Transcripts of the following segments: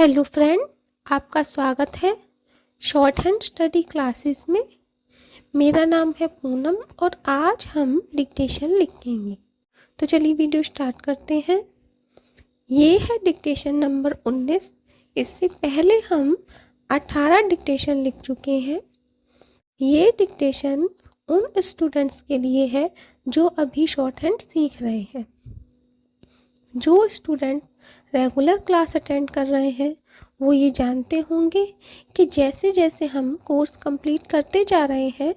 Hello friend, आपका स्वागत है शॉर्ट हैंड स्टडी क्लासेस में। मेरा नाम है पूनम और आज हम डिक्टेशन लिखेंगे। तो चलिए वीडियो स्टार्ट करते हैं। ये है डिक्टेशन नंबर 19। इससे पहले हम 18 डिक्टेशन लिख चुके हैं। ये डिक्टेशन उन स्टूडेंट्स के लिए है जो अभी शॉर्ट हैंड सीख रहे हैं। जो स्टूडेंट्स रेगुलर क्लास अटेंड कर रहे हैं वो ये जानते होंगे कि जैसे जैसे हम कोर्स कंप्लीट करते जा रहे हैं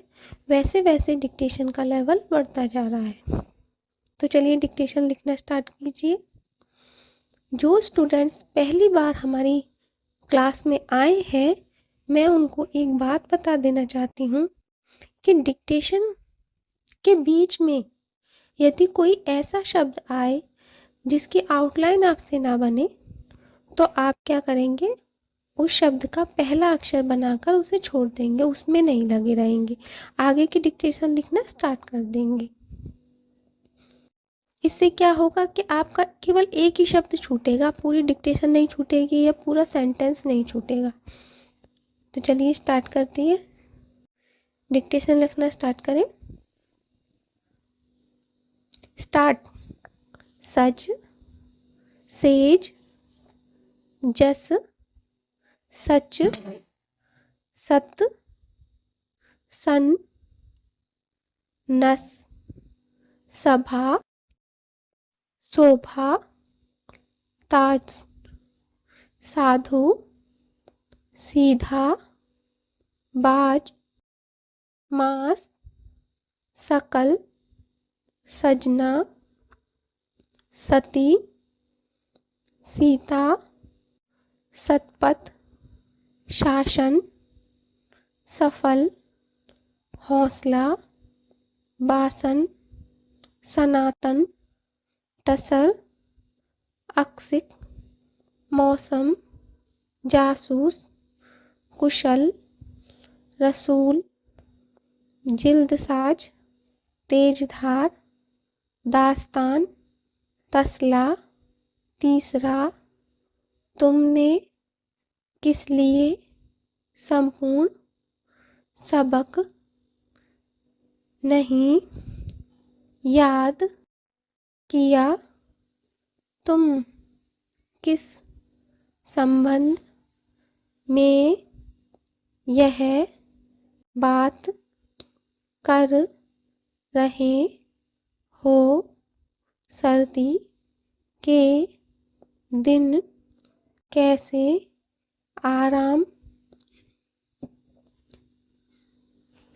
वैसे वैसे डिक्टेशन का लेवल बढ़ता जा रहा है। तो चलिए डिक्टेशन लिखना स्टार्ट कीजिए। जो स्टूडेंट्स पहली बार हमारी क्लास में आए हैं मैं उनको एक बात बता देना चाहती हूँ कि डिक्टेशन के बीच में यदि कोई ऐसा शब्द आए जिसकी आउटलाइन आपसे ना बने तो आप क्या करेंगे, उस शब्द का पहला अक्षर बनाकर उसे छोड़ देंगे, उसमें नहीं लगे रहेंगे, आगे की डिक्टेशन लिखना स्टार्ट कर देंगे। इससे क्या होगा कि आपका केवल एक ही शब्द छूटेगा, पूरी डिक्टेशन नहीं छूटेगी या पूरा सेंटेंस नहीं छूटेगा। तो चलिए स्टार्ट करते हैं, डिक्टेशन लिखना स्टार्ट करें। स्टार्ट। सज, सेज, जस, सच, सत, सन, नस, सभा, शोभा, ताज, साधु, सीधा, बाज, मास, सकल, सजना, सती, सीता, सतपथ, शासन, सफल, हौसला, बासन, सनातन, टसर, अक्सिक, मौसम, जासूस, कुशल, रसूल, जिल्दसाज, तेजधार, दास्तान, तसला, तीसरा, तुमने, किस लिए, संपूर्ण, सबक, नहीं, याद, किया, तुम, किस संबंध में यह बात कर रहे हो, सर्दी के दिन कैसे, आराम,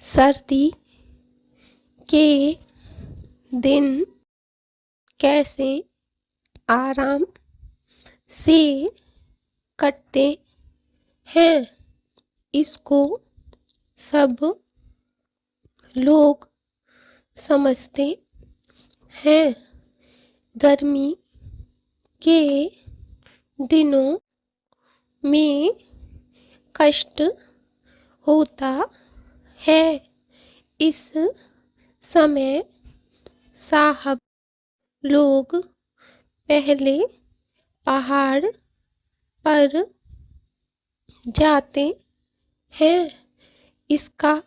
सर्दी के दिन कैसे आराम से कटते हैं, इसको सब लोग समझते हैं। गर्मी के दिनों में कष्ट होता है, इस समय साहब लोग पहले पहाड़ पर जाते हैं, इसका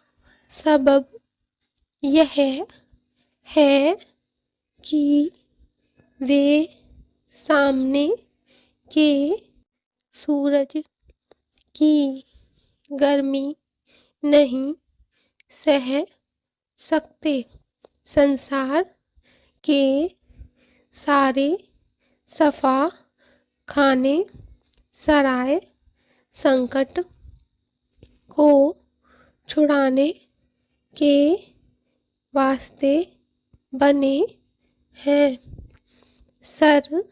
सबब यह है कि वे सामने के सूरज की गर्मी नहीं सह सकते। संसार के सारे सफा खाने सराय संकट को छुड़ाने के वास्ते बने हैं। सर,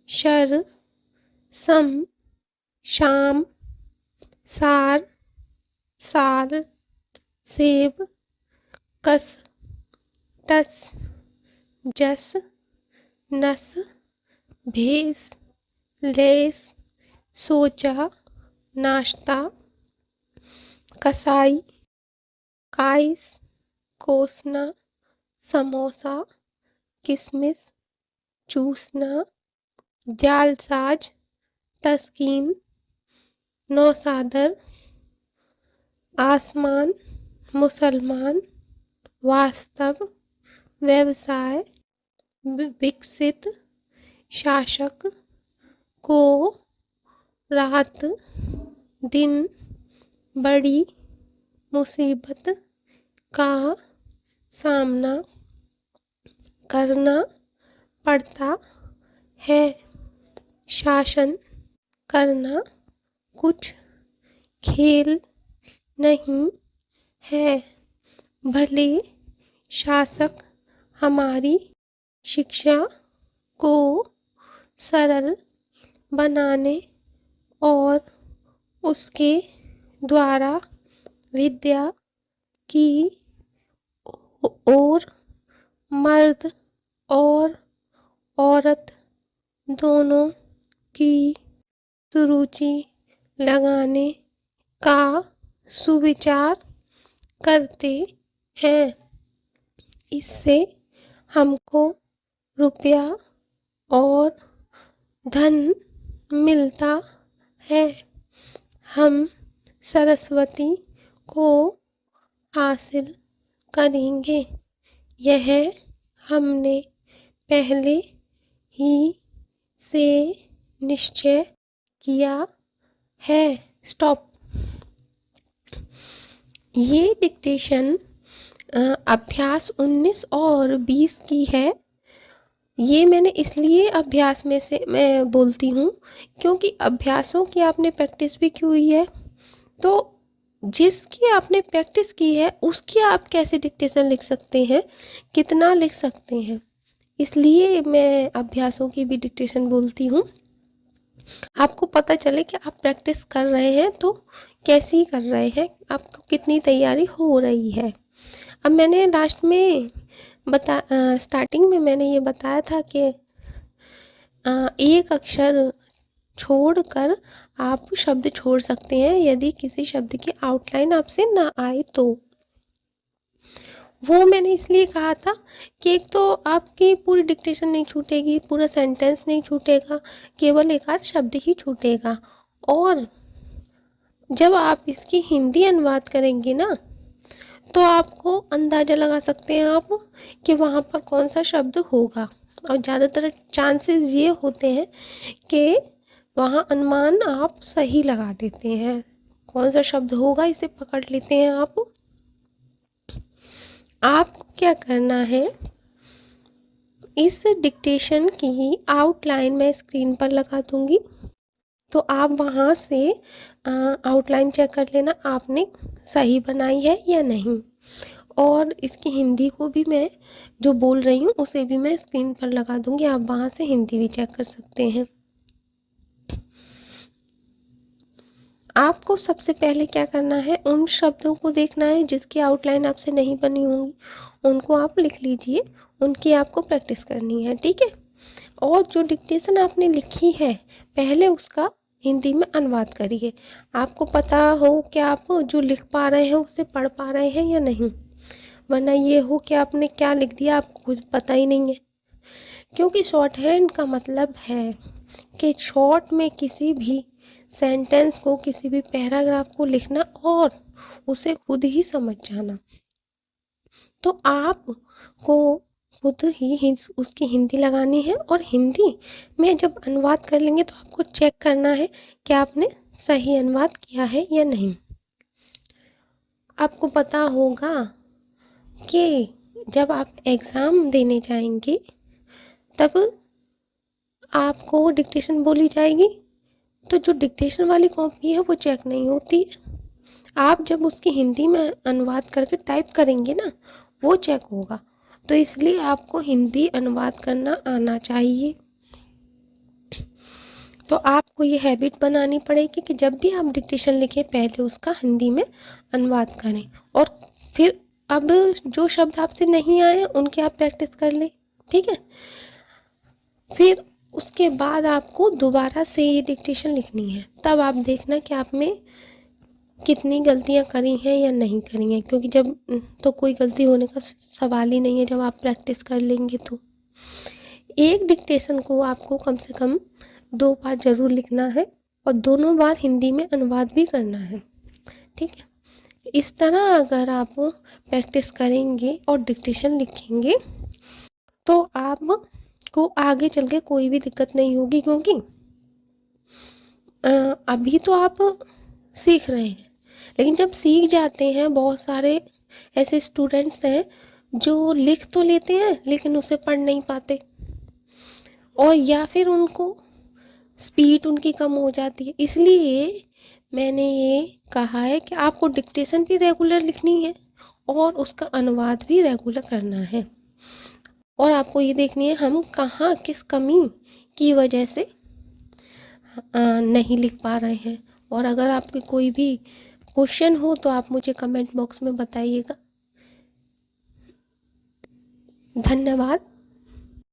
शर, सम, शाम, सार, साल, सेब, कस, टस, जस, नस, भेस, लेस, सोचा, नाश्ता, कसाई, काइस, कोसना, समोसा, किशमिश, चूसना, जालसाज, तस्कीन, नौसादर, आसमान, मुसलमान, वास्तव, व्यवसाय, विकसित, शासक, को, रात, दिन, बड़ी, मुसीबत का सामना करना पड़ता है, शासन करना कुछ खेल नहीं है, भले शासक हमारी शिक्षा को सरल बनाने और उसके द्वारा विद्या की ओर मर्द और औरत दोनों की रुचि लगाने का सुविचार करते हैं। इससे हमको रुपया और धन मिलता है। हम सरस्वती को हासिल करेंगे, यह हमने पहले ही से निश्चय किया है। स्टॉप। ये डिक्टेशन अभ्यास 19 और 20 की है। ये मैंने इसलिए अभ्यास में से मैं बोलती हूँ क्योंकि अभ्यासों की आपने प्रैक्टिस भी की हुई है, तो जिसकी आपने प्रैक्टिस की है उसकी आप कैसे डिक्टेशन लिख सकते हैं, कितना लिख सकते हैं, इसलिए मैं अभ्यासों की भी डिक्टेशन बोलती हूँ। आपको पता चले कि आप प्रैक्टिस कर रहे हैं तो कैसी कर रहे हैं, आपको कितनी तैयारी हो रही है। अब मैंने लास्ट में स्टार्टिंग में मैंने ये बताया था कि एक अक्षर छोड़कर आप शब्द छोड़ सकते हैं यदि किसी शब्द की आउटलाइन आपसे ना आए तो। वो मैंने इसलिए कहा था कि एक तो आपकी पूरी डिक्टेशन नहीं छूटेगी, पूरा सेंटेंस नहीं छूटेगा, केवल एक आध शब्द ही छूटेगा। और जब आप इसकी हिंदी अनुवाद करेंगे ना तो आपको अंदाज़ा लगा सकते हैं आप कि वहाँ पर कौन सा शब्द होगा, और ज़्यादातर चांसेस ये होते हैं कि वहाँ अनुमान आप सही लगा देते हैं, कौन सा शब्द होगा इसे पकड़ लेते हैं आप। आपको क्या करना है, इस डिक्टेशन की आउटलाइन मैं स्क्रीन पर लगा दूंगी, तो आप वहाँ से आउटलाइन चेक कर लेना आपने सही बनाई है या नहीं। और इसकी हिंदी को भी मैं जो बोल रही हूँ उसे भी मैं स्क्रीन पर लगा दूंगी, आप वहाँ से हिंदी भी चेक कर सकते हैं। आपको सबसे पहले क्या करना है, उन शब्दों को देखना है जिसकी आउटलाइन आपसे नहीं बनी होंगी, उनको आप लिख लीजिए, उनकी आपको प्रैक्टिस करनी है, ठीक है। और जो डिक्टेशन आपने लिखी है पहले उसका हिंदी में अनुवाद करिए। आपको पता हो कि आप जो लिख पा रहे हैं उसे पढ़ पा रहे हैं या नहीं, वरना ये हो कि आपने क्या लिख दिया आपको कुछ पता ही नहीं है। क्योंकि शॉर्ट हैंड का मतलब है कि शॉर्ट में किसी भी सेंटेंस को, किसी भी पैराग्राफ को लिखना और उसे खुद ही समझ जाना। तो आपको खुद ही उसकी हिंदी लगानी है, और हिंदी में जब अनुवाद कर लेंगे तो आपको चेक करना है कि आपने सही अनुवाद किया है या नहीं। आपको पता होगा कि जब आप एग्ज़ाम देने जाएंगे तब आपको डिक्टेशन बोली जाएगी, तो जो डिक्टेशन वाली कॉपी है वो चेक नहीं होती है। आप जब उसकी हिंदी में अनुवाद करके टाइप करेंगे ना वो चेक होगा, तो इसलिए आपको हिंदी अनुवाद करना आना चाहिए। तो आपको ये हैबिट बनानी पड़ेगी कि जब भी आप डिक्टेशन लिखें पहले उसका हिंदी में अनुवाद करें, और फिर अब जो शब्द आपसे नहीं आए उनकी आप प्रैक्टिस कर लें, ठीक है। फिर उसके बाद आपको दोबारा से ये डिक्टेशन लिखनी है, तब आप देखना कि आप में कितनी गलतियां करी हैं या नहीं करी हैं, क्योंकि जब तो कोई गलती होने का सवाल ही नहीं है जब आप प्रैक्टिस कर लेंगे। तो एक डिक्टेशन को आपको कम से कम 2 बार ज़रूर लिखना है, और दोनों बार हिंदी में अनुवाद भी करना है। ठीक है, इस तरह अगर आप प्रैक्टिस करेंगे और डिक्टेशन लिखेंगे तो आपको आगे चल के कोई भी दिक्कत नहीं होगी, क्योंकि अभी तो आप सीख रहे हैं, लेकिन जब सीख जाते हैं, बहुत सारे ऐसे स्टूडेंट्स हैं जो लिख तो लेते हैं लेकिन उसे पढ़ नहीं पाते, और या फिर उनको स्पीड उनकी कम हो जाती है। इसलिए मैंने ये कहा है कि आपको डिक्टेशन भी रेगुलर लिखनी है और उसका अनुवाद भी रेगुलर करना है, और आपको ये देखनी है हम कहाँ किस कमी की वजह से नहीं लिख पा रहे हैं। और अगर आपके कोई भी क्वेश्चन हो तो आप मुझे कमेंट बॉक्स में बताइएगा। धन्यवाद।